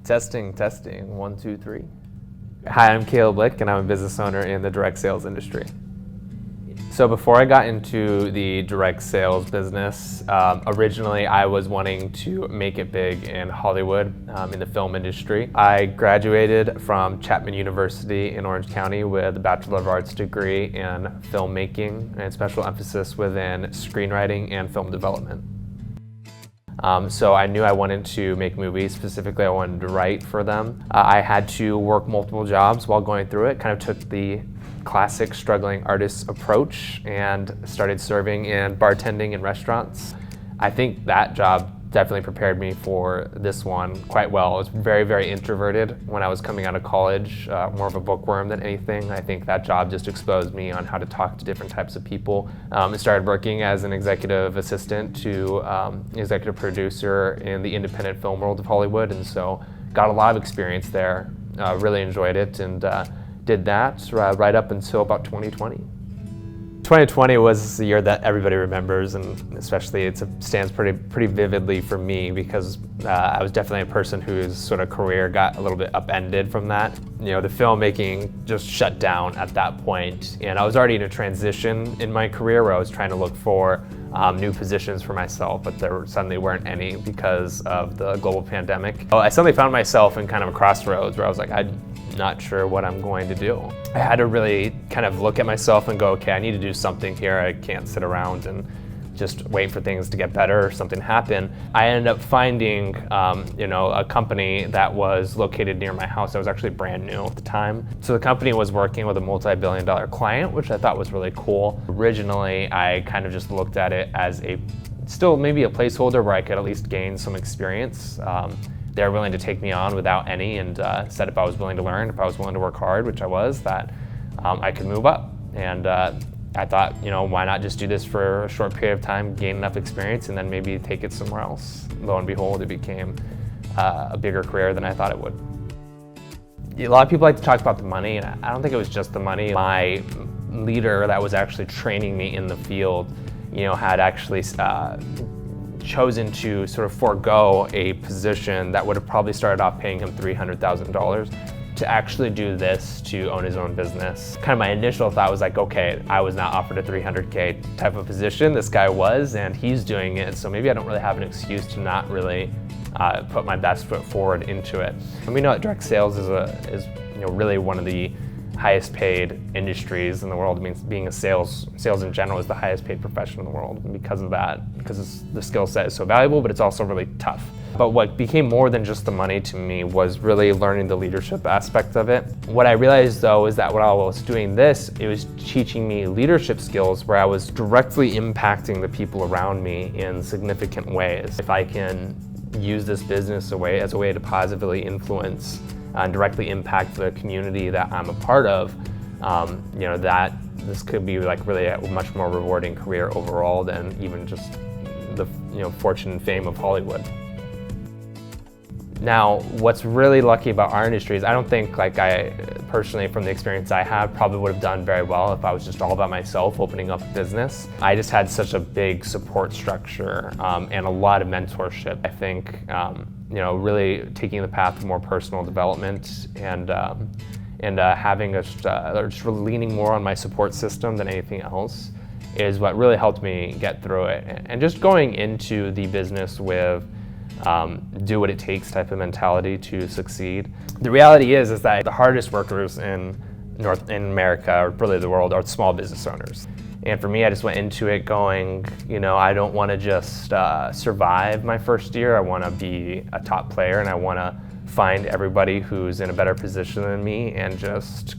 Testing, 1, 2, 3. Hi, I'm Caleb Blick, and I'm a business owner in the direct sales industry. So before I got into the direct sales business, originally I was wanting to make it big in Hollywood, in the film industry. I graduated from Chapman University in Orange County with a Bachelor of Arts degree in filmmaking and special emphasis within screenwriting and film development. So I knew I wanted to make movies. Specifically, I wanted to write for them. I had to work multiple jobs while going through it. Kind of took the classic struggling artist approach and started serving in bartending in restaurants. I think that job definitely prepared me for this one quite well. I was very, very introverted when I was coming out of college, more of a bookworm than anything. I think that job just exposed me on how to talk to different types of people. I started working as an executive assistant to executive producer in the independent film world of Hollywood, and so got a lot of experience there, really enjoyed it, and did that right up until about 2020. 2020 was the year that everybody remembers, and especially it stands pretty vividly for me because I was definitely a person whose sort of career got a little bit upended from that. You know, the filmmaking just shut down at that point, and I was already in a transition in my career where I was trying to look for new positions for myself, but there suddenly weren't any because of the global pandemic. I suddenly found myself in kind of a crossroads where I was like, I'm not sure what I'm going to do. I had to really kind of look at myself and go, okay, I need to do something here. I can't sit around and just wait for things to get better or something happen. I ended up finding a company that was located near my house. I was actually brand new at the time. So the company was working with a multi-billion-dollar client, which I thought was really cool. Originally, I kind of just looked at it as still maybe a placeholder where I could at least gain some experience. They were willing to take me on without any, and said if I was willing to learn, if I was willing to work hard, which I was, that I could move up. And I thought, why not just do this for a short period of time, gain enough experience, and then maybe take it somewhere else. Lo and behold, it became a bigger career than I thought it would. A lot of people like to talk about the money, and I don't think it was just the money. My leader that was actually training me in the field, had actually chosen to sort of forego a position that would have probably started off paying him $300,000 to actually do this, to own his own business. Kind of my initial thought was like, okay, I was not offered a $300K type of position. This guy was, and he's doing it, so maybe I don't really have an excuse to not really put my best foot forward into it. And we know that direct sales is really one of the highest paid industries in the world. It means being sales in general is the highest paid profession in the world. And because of that, because the skill set is so valuable, but it's also really tough. But what became more than just the money to me was really learning the leadership aspect of it. What I realized though is that when I was doing this, it was teaching me leadership skills where I was directly impacting the people around me in significant ways. If I can use this business as a way to positively influence and directly impact the community that I'm a part of, that this could be like really a much more rewarding career overall than even just the fortune and fame of Hollywood. Now, what's really lucky about our industry is I don't think I personally, from the experience I have, probably would have done very well if I was just all about myself opening up a business. I just had such a big support structure and a lot of mentorship. I think really taking the path of more personal development and having just really leaning more on my support system than anything else is what really helped me get through it. And just going into the business with do what it takes type of mentality to succeed. The reality is that the hardest workers in America, or really the world, are small business owners. And for me, I just went into it going, I don't want to just survive my first year. I want to be a top player, and I want to find everybody who's in a better position than me and just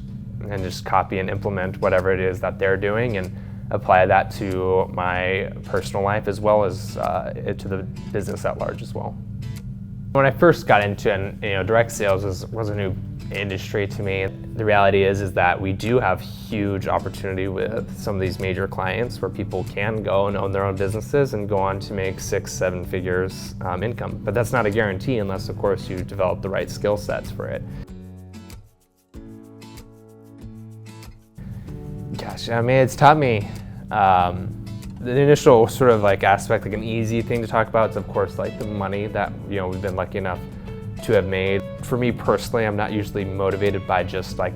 copy and implement whatever it is that they're doing and apply that to my personal life as well as to the business at large as well. When I first got into direct sales was a new industry to me. The reality is that we do have huge opportunity with some of these major clients where people can go and own their own businesses and go on to make 6-7 figures income. But that's not a guarantee unless, of course, you develop the right skill sets for it. Gosh, it's taught me the initial sort of aspect, an easy thing to talk about is of course the money that we've been lucky enough to have made. For me personally, I'm not usually motivated by just like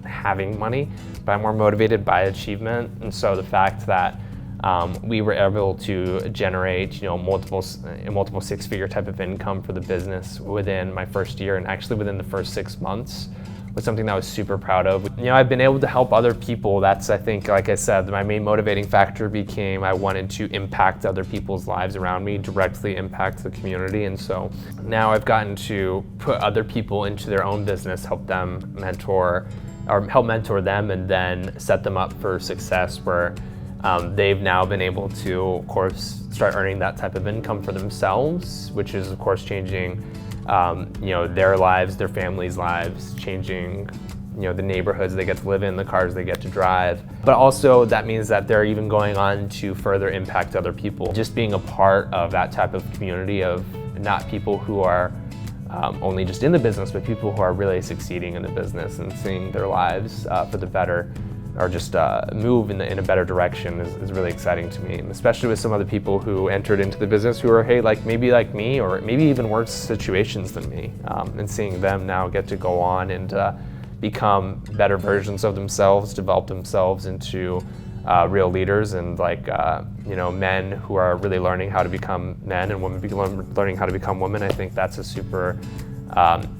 having money, but I'm more motivated by achievement. And so the fact that we were able to generate, multiple six-figure type of income for the business within my first year, and actually within the first 6 months, was something that I was super proud of. I've been able to help other people. That's, I think, like I said, my main motivating factor became I wanted to impact other people's lives around me, directly impact the community. And so now I've gotten to put other people into their own business, help mentor them, and then set them up for success where they've now been able to, of course, start earning that type of income for themselves, which is, of course, changing their lives, their families' lives, changing the neighborhoods they get to live in, the cars they get to drive. But also that means that they're even going on to further impact other people. Just being a part of that type of community of not people who are only just in the business, but people who are really succeeding in the business and seeing their lives for the better, or just move in a better direction is really exciting to me, and especially with some other people who entered into the business who are, maybe like me, or maybe even worse situations than me, and seeing them now get to go on and become better versions of themselves, develop themselves into real leaders, and men who are really learning how to become men, and women learning how to become women. I think that's a super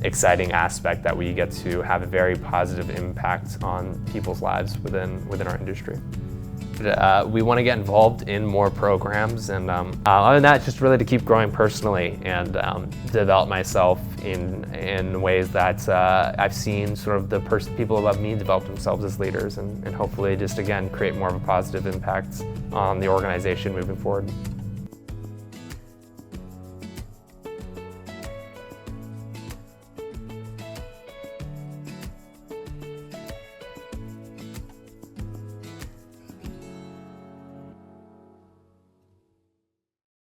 exciting aspect, that we get to have a very positive impact on people's lives within our industry. We want to get involved in more programs, and other than that, just really to keep growing personally and develop myself in ways that I've seen sort of the people above me develop themselves as leaders, and hopefully just again create more of a positive impact on the organization moving forward.